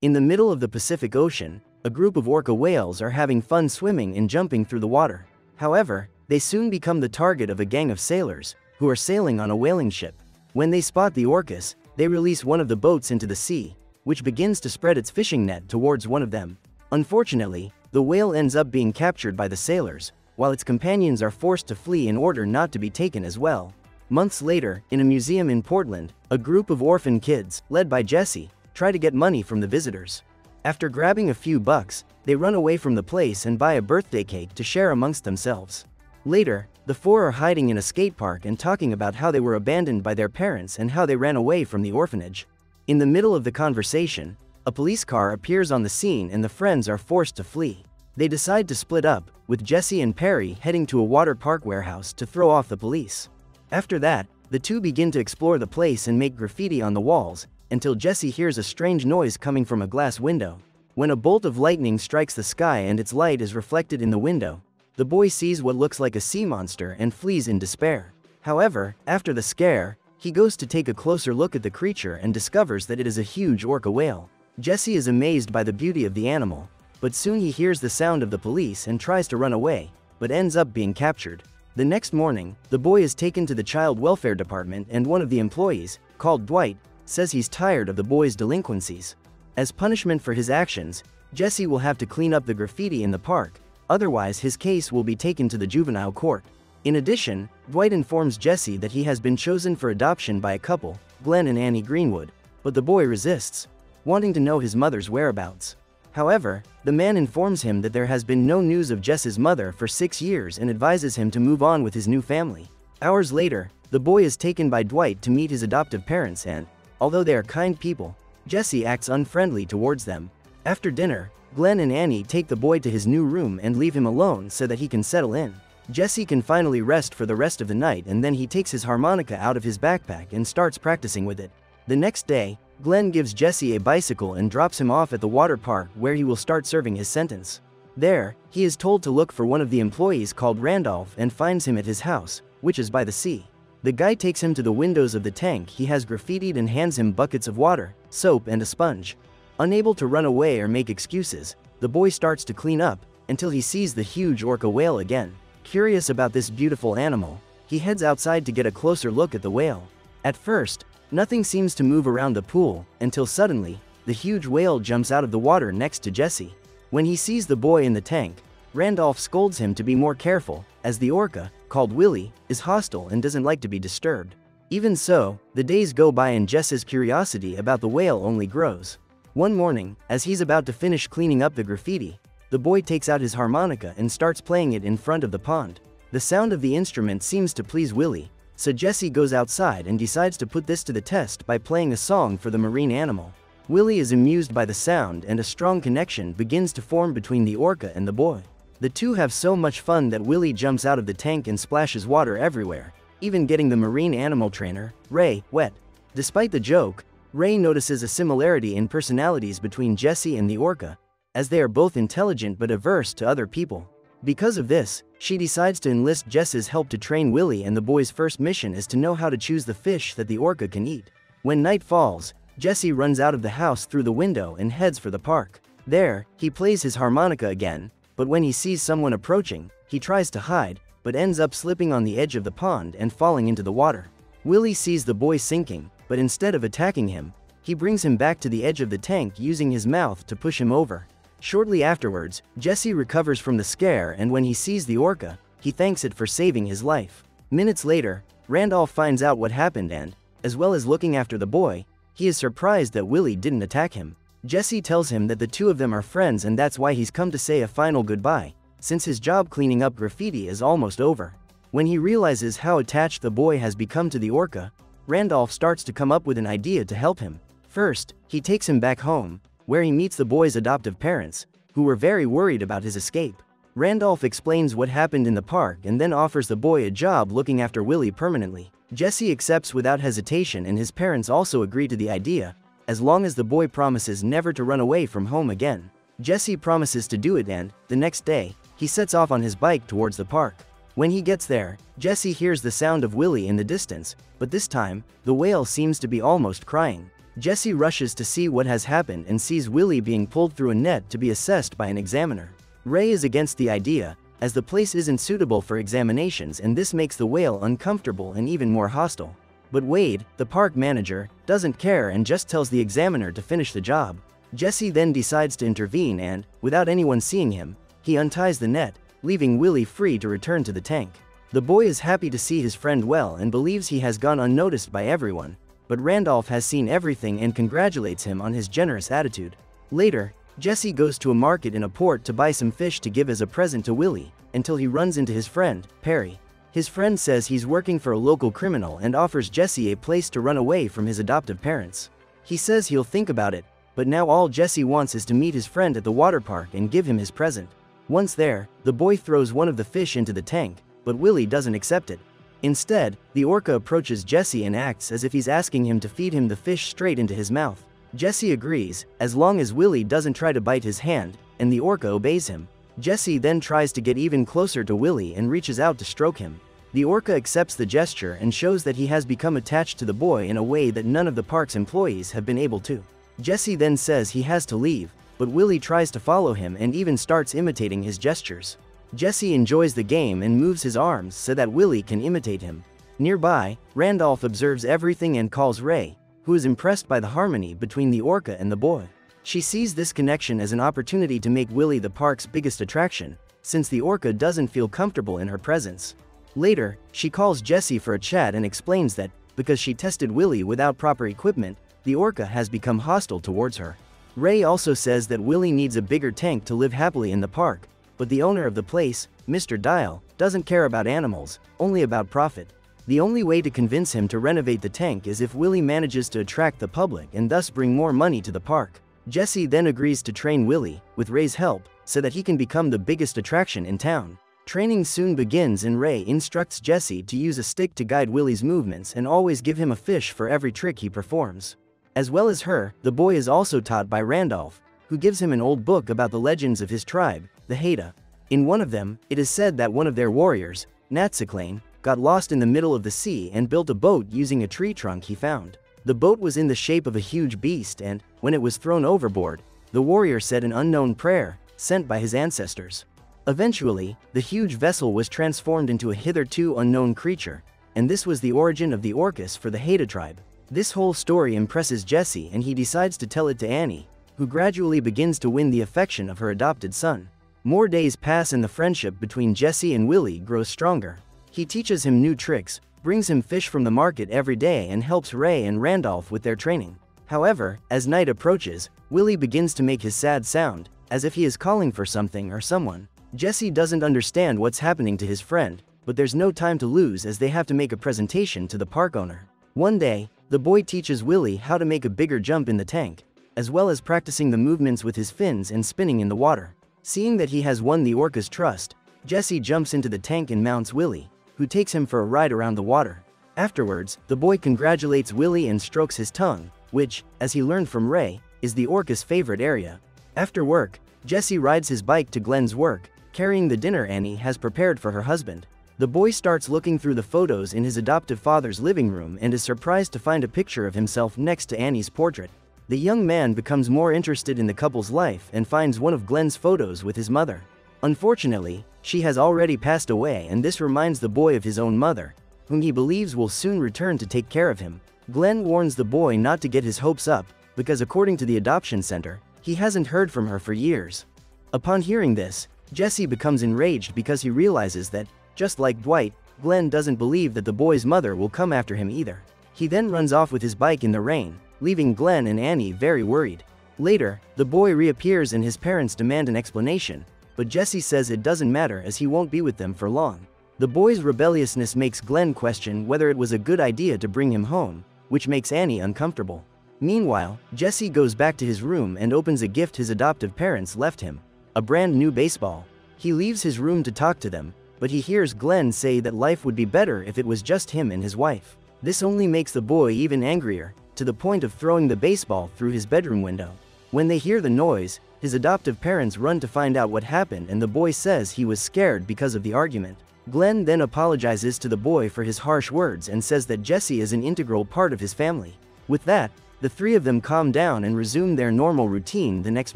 In the middle of the Pacific Ocean, a group of orca whales are having fun swimming and jumping through the water. However, they soon become the target of a gang of sailors, who are sailing on a whaling ship. When they spot the orcas, they release one of the boats into the sea, which begins to spread its fishing net towards one of them. Unfortunately, the whale ends up being captured by the sailors, while its companions are forced to flee in order not to be taken as well. Months later, in a museum in Portland, a group of orphan kids, led by Jesse, try to get money from the visitors. After grabbing a few bucks, they run away from the place and buy a birthday cake to share amongst themselves. Later, the four are hiding in a skate park and talking about how they were abandoned by their parents and how they ran away from the orphanage. In the middle of the conversation, a police car appears on the scene and the friends are forced to flee. They decide to split up, with Jesse and Perry heading to a water park warehouse to throw off the police. After that, the two begin to explore the place and make graffiti on the walls, until Jesse hears a strange noise coming from a glass window. When a bolt of lightning strikes the sky and its light is reflected in the window, the boy sees what looks like a sea monster and flees in despair. However, after the scare, he goes to take a closer look at the creature and discovers that it is a huge orca whale. Jesse is amazed by the beauty of the animal, but soon he hears the sound of the police and tries to run away, but ends up being captured. The next morning, the boy is taken to the child welfare department and one of the employees, called Dwight, says he's tired of the boy's delinquencies. As punishment for his actions, Jesse will have to clean up the graffiti in the park, otherwise his case will be taken to the juvenile court. In addition, Dwight informs Jesse that he has been chosen for adoption by a couple, Glenn and Annie Greenwood, but the boy resists, wanting to know his mother's whereabouts. However, the man informs him that there has been no news of Jess's mother for 6 years and advises him to move on with his new family. Hours later, the boy is taken by Dwight to meet his adoptive parents and, although they are kind people, Jesse acts unfriendly towards them. After dinner, Glenn and Annie take the boy to his new room and leave him alone so that he can settle in. Jesse can finally rest for the rest of the night and then he takes his harmonica out of his backpack and starts practicing with it. The next day, Glenn gives Jesse a bicycle and drops him off at the water park where he will start serving his sentence. There, he is told to look for one of the employees called Randolph and finds him at his house, which is by the sea. The guy takes him to the windows of the tank he has graffitied and hands him buckets of water, soap and a sponge. Unable to run away or make excuses, the boy starts to clean up, until he sees the huge orca whale again. Curious about this beautiful animal, he heads outside to get a closer look at the whale. At first, nothing seems to move around the pool, until suddenly, the huge whale jumps out of the water next to Jesse. When he sees the boy in the tank, Randolph scolds him to be more careful, as the orca, called Willie, is hostile and doesn't like to be disturbed. Even so, the days go by and Jess's curiosity about the whale only grows. One morning, as he's about to finish cleaning up the graffiti, the boy takes out his harmonica and starts playing it in front of the pond. The sound of the instrument seems to please Willie, so Jesse goes outside and decides to put this to the test by playing a song for the marine animal. Willie is amused by the sound and a strong connection begins to form between the orca and the boy. The two have so much fun that Willie jumps out of the tank and splashes water everywhere, even getting the marine animal trainer, Ray, wet. Despite the joke, Ray notices a similarity in personalities between Jesse and the orca, as they are both intelligent but averse to other people. Because of this, she decides to enlist Jess's help to train Willie, and the boy's first mission is to know how to choose the fish that the orca can eat. When night falls, Jesse runs out of the house through the window and heads for the park. There, he plays his harmonica again, but when he sees someone approaching, he tries to hide, but ends up slipping on the edge of the pond and falling into the water. Willie sees the boy sinking, but instead of attacking him, he brings him back to the edge of the tank using his mouth to push him over. Shortly afterwards, Jesse recovers from the scare, and when he sees the orca, he thanks it for saving his life. Minutes later, Randolph finds out what happened and, as well as looking after the boy, he is surprised that Willie didn't attack him. Jesse tells him that the two of them are friends and that's why he's come to say a final goodbye, since his job cleaning up graffiti is almost over. When he realizes how attached the boy has become to the orca, Randolph starts to come up with an idea to help him. First, he takes him back home, where he meets the boy's adoptive parents, who were very worried about his escape. Randolph explains what happened in the park and then offers the boy a job looking after Willie permanently. Jesse accepts without hesitation and his parents also agree to the idea, as long as the boy promises never to run away from home again. Jesse promises to do it and, the next day, he sets off on his bike towards the park. When he gets there, Jesse hears the sound of Willie in the distance, but this time, the whale seems to be almost crying. Jesse rushes to see what has happened and sees Willie being pulled through a net to be assessed by an examiner. Ray is against the idea, as the place isn't suitable for examinations and this makes the whale uncomfortable and even more hostile. But Wade, the park manager, doesn't care and just tells the examiner to finish the job. Jesse then decides to intervene and, without anyone seeing him, he unties the net, leaving Willie free to return to the tank. The boy is happy to see his friend well and believes he has gone unnoticed by everyone, but Randolph has seen everything and congratulates him on his generous attitude. Later, Jesse goes to a market in a port to buy some fish to give as a present to Willie, until he runs into his friend, Perry. His friend says he's working for a local criminal and offers Jesse a place to run away from his adoptive parents. He says he'll think about it, but now all Jesse wants is to meet his friend at the water park and give him his present. Once there, the boy throws one of the fish into the tank, but Willie doesn't accept it. Instead, the orca approaches Jesse and acts as if he's asking him to feed him the fish straight into his mouth. Jesse agrees, as long as Willie doesn't try to bite his hand, and the orca obeys him. Jesse then tries to get even closer to Willie and reaches out to stroke him. The orca accepts the gesture and shows that he has become attached to the boy in a way that none of the park's employees have been able to. Jesse then says he has to leave, but Willie tries to follow him and even starts imitating his gestures. Jesse enjoys the game and moves his arms so that Willie can imitate him. Nearby, Randolph observes everything and calls Ray, who is impressed by the harmony between the orca and the boy. She sees this connection as an opportunity to make Willie the park's biggest attraction, since the orca doesn't feel comfortable in her presence. Later, she calls Jesse for a chat and explains that, because she tested Willie without proper equipment, the orca has become hostile towards her. Ray also says that Willie needs a bigger tank to live happily in the park, but the owner of the place, Mr. Dial, doesn't care about animals, only about profit. The only way to convince him to renovate the tank is if Willie manages to attract the public and thus bring more money to the park. Jesse then agrees to train Willie, with Ray's help, so that he can become the biggest attraction in town. Training soon begins and Ray instructs Jesse to use a stick to guide Willie's movements and always give him a fish for every trick he performs. As well as her, the boy is also taught by Randolph, who gives him an old book about the legends of his tribe, the Haida. In one of them, it is said that one of their warriors, Natsiclane, got lost in the middle of the sea and built a boat using a tree trunk he found. The boat was in the shape of a huge beast and, when it was thrown overboard, the warrior said an unknown prayer, sent by his ancestors. Eventually, the huge vessel was transformed into a hitherto unknown creature, and this was the origin of the orcas for the Haida tribe. This whole story impresses Jesse and he decides to tell it to Annie, who gradually begins to win the affection of her adopted son. More days pass and the friendship between Jesse and Willie grows stronger. He teaches him new tricks, brings him fish from the market every day and helps Ray and Randolph with their training. However, as night approaches, Willie begins to make his sad sound, as if he is calling for something or someone. Jesse doesn't understand what's happening to his friend, but there's no time to lose as they have to make a presentation to the park owner. One day, the boy teaches Willie how to make a bigger jump in the tank, as well as practicing the movements with his fins and spinning in the water. Seeing that he has won the orca's trust, Jesse jumps into the tank and mounts Willie, who takes him for a ride around the water. Afterwards, the boy congratulates Willie and strokes his tongue, which, as he learned from Ray, is the orca's favorite area. After work, Jesse rides his bike to Glenn's work, carrying the dinner Annie has prepared for her husband. The boy starts looking through the photos in his adoptive father's living room and is surprised to find a picture of himself next to Annie's portrait. The young man becomes more interested in the couple's life and finds one of Glenn's photos with his mother. Unfortunately, she has already passed away and this reminds the boy of his own mother, whom he believes will soon return to take care of him. Glenn warns the boy not to get his hopes up, because according to the adoption center, he hasn't heard from her for years. Upon hearing this, Jesse becomes enraged because he realizes that, just like Dwight, Glenn doesn't believe that the boy's mother will come after him either. He then runs off with his bike in the rain, leaving Glenn and Annie very worried. Later, the boy reappears and his parents demand an explanation, but Jesse says it doesn't matter as he won't be with them for long. The boy's rebelliousness makes Glenn question whether it was a good idea to bring him home, which makes Annie uncomfortable. Meanwhile, Jesse goes back to his room and opens a gift his adoptive parents left him, a brand new baseball. He leaves his room to talk to them, but he hears Glenn say that life would be better if it was just him and his wife. This only makes the boy even angrier, to the point of throwing the baseball through his bedroom window. When they hear the noise, his adoptive parents run to find out what happened and the boy says he was scared because of the argument. Glenn then apologizes to the boy for his harsh words and says that Jesse is an integral part of his family. With that, The three of them calm down and resume their normal routine the next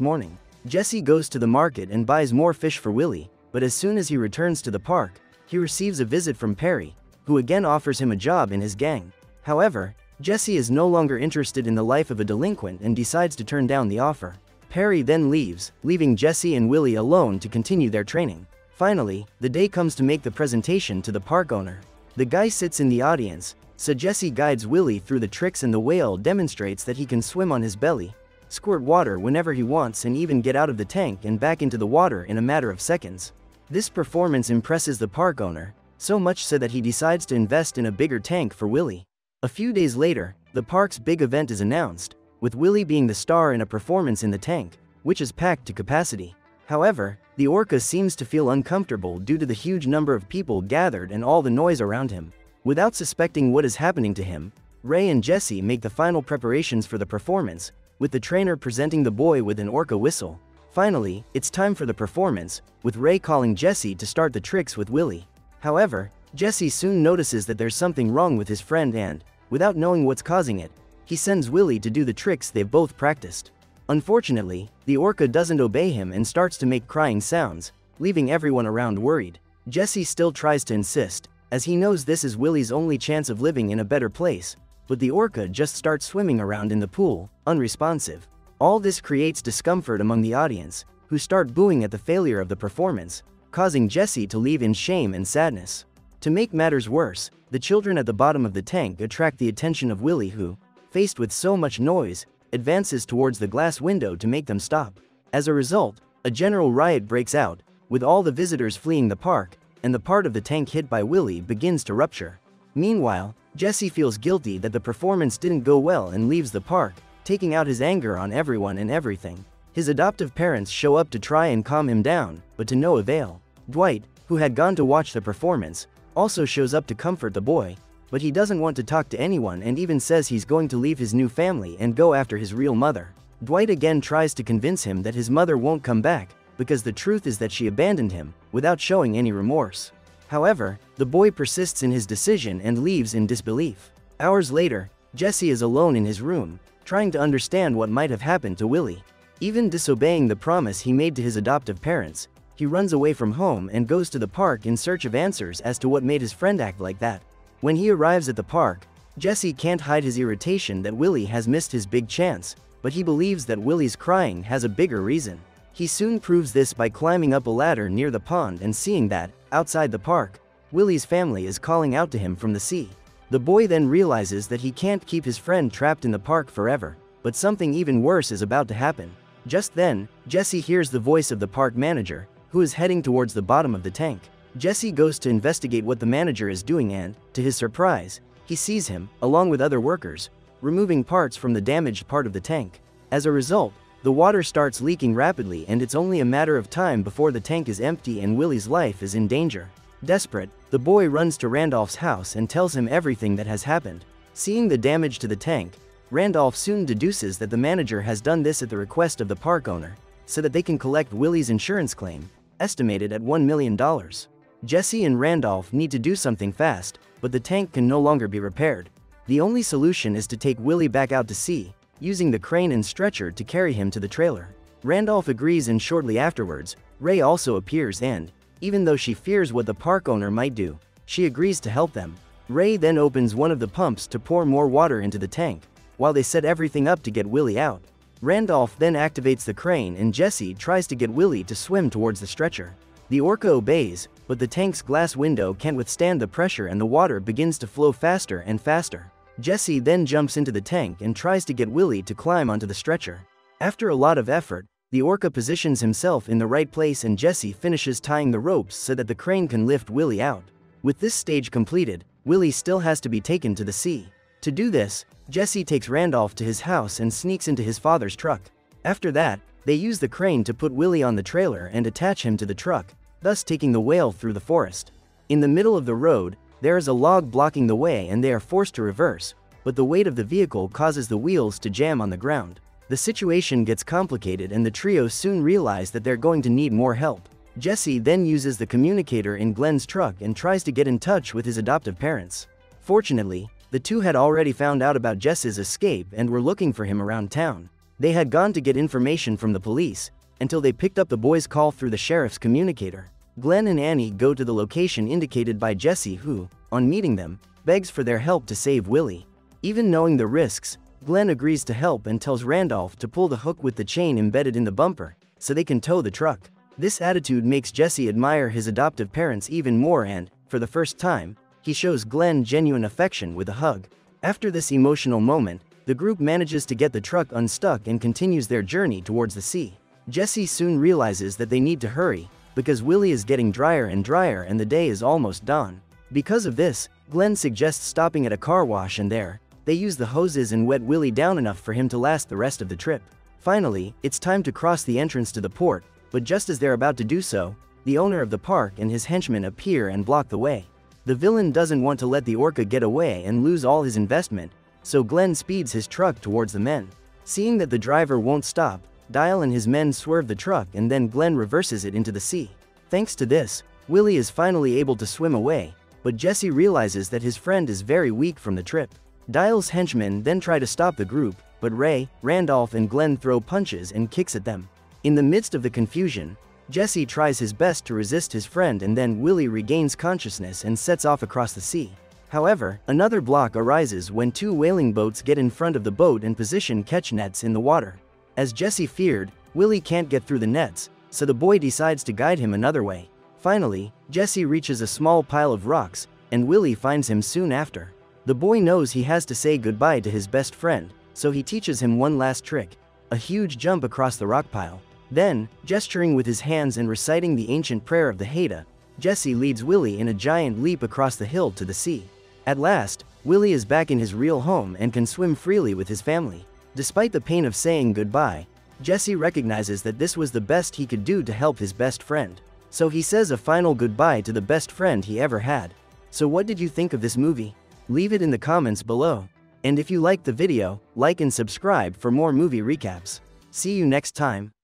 morning. Jesse goes to the market and buys more fish for Willie, but as soon as he returns to the park, he receives a visit from Perry, who again offers him a job in his gang. However, Jesse is no longer interested in the life of a delinquent and decides to turn down the offer. Perry then leaves, leaving Jesse and Willie alone to continue their training. Finally, the day comes to make the presentation to the park owner. The guy sits in the audience, so Jesse guides Willie through the tricks and the whale demonstrates that he can swim on his belly, squirt water whenever he wants and even get out of the tank and back into the water in a matter of seconds. This performance impresses the park owner, so much so that he decides to invest in a bigger tank for Willie. A few days later, the park's big event is announced, with Willie being the star in a performance in the tank, which is packed to capacity. However, the orca seems to feel uncomfortable due to the huge number of people gathered and all the noise around him. Without suspecting what is happening to him, Ray and Jesse make the final preparations for the performance, with the trainer presenting the boy with an orca whistle. Finally, it's time for the performance, with Ray calling Jesse to start the tricks with Willie. However, Jesse soon notices that there's something wrong with his friend and, without knowing what's causing it, he sends Willie to do the tricks they've both practiced. Unfortunately, the orca doesn't obey him and starts to make crying sounds, leaving everyone around worried. Jesse still tries to insist, as he knows this is Willie's only chance of living in a better place, but the orca just starts swimming around in the pool, unresponsive. All this creates discomfort among the audience, who start booing at the failure of the performance, causing Jesse to leave in shame and sadness. To make matters worse, the children at the bottom of the tank attract the attention of Willie who, faced with so much noise, advances towards the glass window to make them stop. As a result, a general riot breaks out, with all the visitors fleeing the park, and the part of the tank hit by Willie begins to rupture. Meanwhile, Jesse feels guilty that the performance didn't go well and leaves the park, taking out his anger on everyone and everything. His adoptive parents show up to try and calm him down, but to no avail. Dwight, who had gone to watch the performance, also shows up to comfort the boy, but he doesn't want to talk to anyone and even says he's going to leave his new family and go after his real mother. Dwight again tries to convince him that his mother won't come back, because the truth is that she abandoned him, without showing any remorse. However, the boy persists in his decision and leaves in disbelief. Hours later, Jesse is alone in his room, trying to understand what might have happened to Willie. Even disobeying the promise he made to his adoptive parents, he runs away from home and goes to the park in search of answers as to what made his friend act like that. When he arrives at the park, Jesse can't hide his irritation that Willie has missed his big chance, but he believes that Willie's crying has a bigger reason. He soon proves this by climbing up a ladder near the pond and seeing that, outside the park, Willie's family is calling out to him from the sea. The boy then realizes that he can't keep his friend trapped in the park forever, but something even worse is about to happen. Just then, Jesse hears the voice of the park manager, who is heading towards the bottom of the tank. Jesse goes to investigate what the manager is doing and, to his surprise, he sees him, along with other workers, removing parts from the damaged part of the tank. As a result, the water starts leaking rapidly and it's only a matter of time before the tank is empty and Willie's life is in danger. Desperate, the boy runs to Randolph's house and tells him everything that has happened. Seeing the damage to the tank, Randolph soon deduces that the manager has done this at the request of the park owner, so that they can collect Willie's insurance claim, estimated at $1 million. Jesse and Randolph need to do something fast, but the tank can no longer be repaired. The only solution is to take Willie back out to sea, using the crane and stretcher to carry him to the trailer. Randolph agrees and shortly afterwards, Ray also appears and, even though she fears what the park owner might do, she agrees to help them. Ray then opens one of the pumps to pour more water into the tank, while they set everything up to get Willie out. Randolph then activates the crane and Jesse tries to get Willie to swim towards the stretcher. The orca obeys, but the tank's glass window can't withstand the pressure and the water begins to flow faster and faster. Jesse then jumps into the tank and tries to get Willie to climb onto the stretcher. After a lot of effort, the orca positions himself in the right place and Jesse finishes tying the ropes so that the crane can lift Willie out. With this stage completed, Willie still has to be taken to the sea. To do this, Jesse takes Randolph to his house and sneaks into his father's truck. After that, they use the crane to put Willie on the trailer and attach him to the truck, thus taking the whale through the forest. In the middle of the road, there is a log blocking the way and they are forced to reverse, but the weight of the vehicle causes the wheels to jam on the ground. The situation gets complicated and the trio soon realize that they're going to need more help. Jesse then uses the communicator in Glenn's truck and tries to get in touch with his adoptive parents. Fortunately, The two had already found out about Jess's escape and were looking for him around town. They had gone to get information from the police, until they picked up the boy's call through the sheriff's communicator. Glenn and Annie go to the location indicated by Jesse, who, on meeting them, begs for their help to save Willie. Even knowing the risks, Glenn agrees to help and tells Randolph to pull the hook with the chain embedded in the bumper, so they can tow the truck. This attitude makes Jesse admire his adoptive parents even more and, for the first time, he shows Glenn genuine affection with a hug. After this emotional moment, the group manages to get the truck unstuck and continues their journey towards the sea. Jesse soon realizes that they need to hurry, because Willie is getting drier and drier and the day is almost dawn. Because of this, Glenn suggests stopping at a car wash, and there, they use the hoses and wet Willie down enough for him to last the rest of the trip. Finally, it's time to cross the entrance to the port, but just as they're about to do so, the owner of the park and his henchmen appear and block the way. The villain doesn't want to let the orca get away and lose all his investment, so Glenn speeds his truck towards the men. Seeing that the driver won't stop, Dial and his men swerve the truck and then Glenn reverses it into the sea. Thanks to this, Willie is finally able to swim away, but Jesse realizes that his friend is very weak from the trip. Dial's henchmen then try to stop the group, but Ray, Randolph and Glenn throw punches and kicks at them. In the midst of the confusion, Jesse tries his best to resist his friend, and then Willie regains consciousness and sets off across the sea. However, another block arises when two whaling boats get in front of the boat and position catch nets in the water. As Jesse feared, Willie can't get through the nets, so the boy decides to guide him another way. Finally, Jesse reaches a small pile of rocks, and Willie finds him soon after. The boy knows he has to say goodbye to his best friend, so he teaches him one last trick, a huge jump across the rock pile. Then, gesturing with his hands and reciting the ancient prayer of the Haida, Jesse leads Willie in a giant leap across the hill to the sea. At last, Willie is back in his real home and can swim freely with his family. Despite the pain of saying goodbye, Jesse recognizes that this was the best he could do to help his best friend. So he says a final goodbye to the best friend he ever had. So what did you think of this movie? Leave it in the comments below. And if you liked the video, like and subscribe for more movie recaps. See you next time.